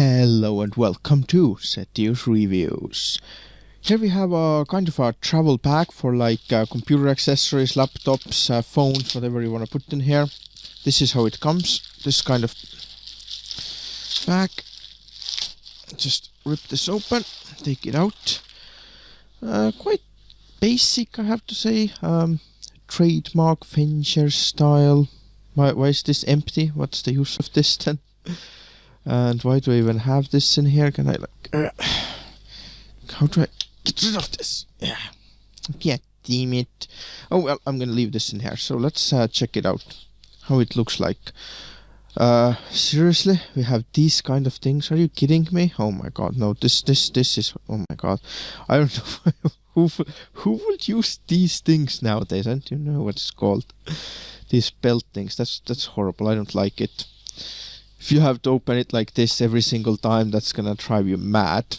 Hello and welcome to Sethioz Reviews. Here we have a kind of a travel pack for like computer accessories, laptops, phones, whatever you want to put in here. This is how it comes. This kind of pack. Just rip this open, take it out. Quite basic, I have to say. Trademark Fincher style. Why is this empty? What's the use of this then? And why do I even have this in here? Can I like... how do I get rid of this? Yeah, damn it. Oh well, I'm gonna leave this in here. So let's check it out. How it looks like. Seriously? We have these kind of things? Are you kidding me? Oh my god, no. This is... oh my god. I don't know who would use these things nowadays? I don't know what it's called. These belt things. That's horrible. I don't like it. If you have to open it like this every single time, that's gonna drive you mad.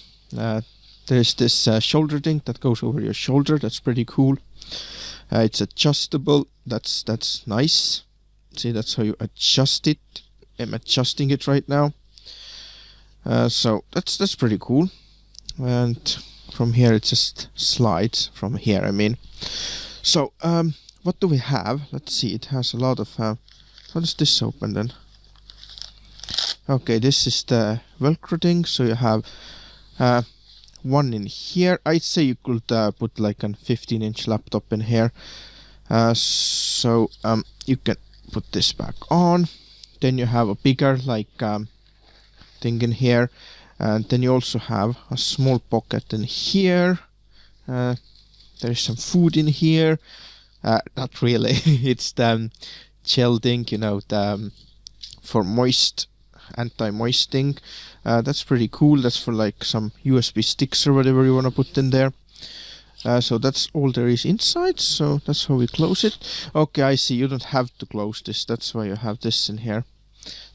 There's this shoulder thing that goes over your shoulder. That's pretty cool. It's adjustable. That's nice. See, that's how you adjust it. I'm adjusting it right now. So that's pretty cool. And from here it just slides. From here, I mean. So what do we have? Let's see. It has a lot of. How does this open then? Okay, this is the Velcro thing, so you have one in here. I'd say you could put like a 15-inch laptop in here. So you can put this back on. Then you have a bigger like thing in here. And then you also have a small pocket in here. There's some food in here. Not really. It's the gel thing, you know, the for moist, anti-moist thing. That's pretty cool. That's for like some USB sticks or whatever you want to put in there. So that's all there is inside. So that's how we close it. Okay, I see. You don't have to close this. That's why you have this in here.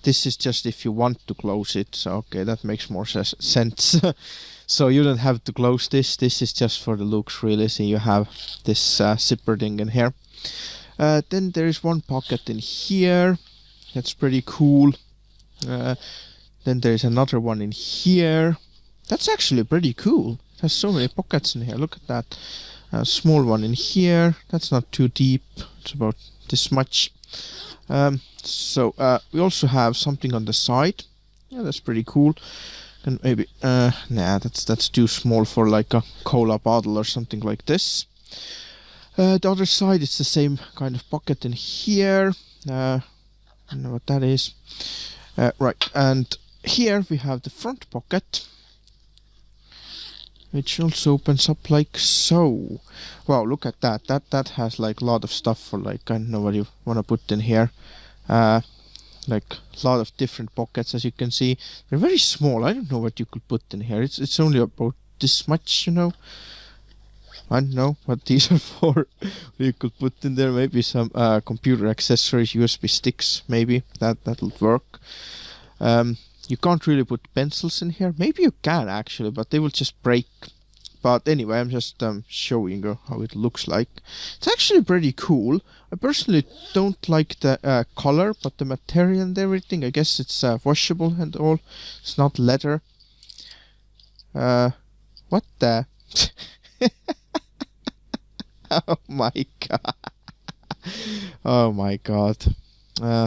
This is just if you want to close it. So okay, that makes more sense. So you don't have to close this. This is just for the looks, really. So you have this zipper thing in here. Then there is one pocket in here. That's pretty cool. Then there's another one in here. That's actually pretty cool. It has so many pockets in here. Look at that. A small one in here. That's not too deep. It's about this much. So we also have something on the side. Yeah, that's pretty cool. And maybe nah, that's too small for like a cola bottle or something like this. The other side, it's the same kind of pocket in here. I don't know what that is. Right, and here we have the front pocket, which also opens up like so. Wow, look at that. That has like a lot of stuff for like, I don't know what you want to put in here. Like a lot of different pockets, as you can see. They're very small. I don't know what you could put in here. It's only about this much, you know. I don't know what these are for. You could put in there maybe some computer accessories, USB sticks, maybe. That'll work. You can't really put pencils in here. Maybe you can actually, but they will just break. But anyway, I'm just showing you how it looks like. It's actually pretty cool. I personally don't like the color, but the material and everything, I guess it's washable and all. It's not leather. What the... Oh my god. Oh my god.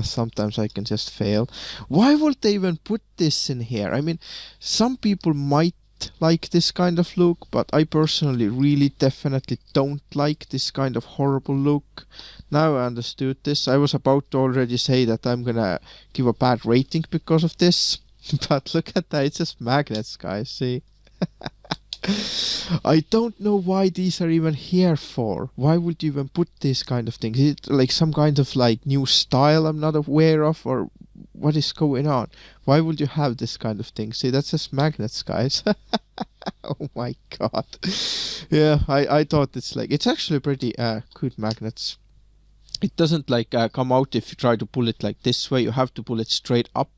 Sometimes I can just fail. Why would they even put this in here? I mean, some people might like this kind of look, but I personally really definitely don't like this kind of horrible look. Now I understood this. I was about to already say that I'm gonna give a bad rating because of this. But look at that, it's just magnets, guys, see? I don't know why these are even here for. Why would you even put these kind of things? Is it like some kind of like new style I'm not aware of, or what is going on? Why would you have this kind of thing? See, that's just magnets, guys. Oh my god. Yeah, I thought it's actually pretty good magnets. It doesn't like come out if you try to pull it like this way. You have to pull it straight up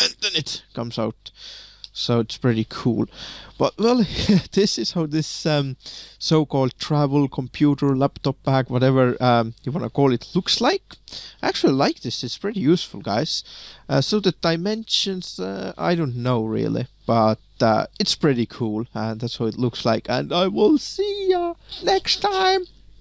and then it comes out So it's pretty cool. But well, this is how this so-called travel computer laptop bag, whatever you want to call it, looks like. I actually like this. It's pretty useful, guys. So the dimensions, I don't know really, but it's pretty cool, and that's how it looks like. And I will see ya next time.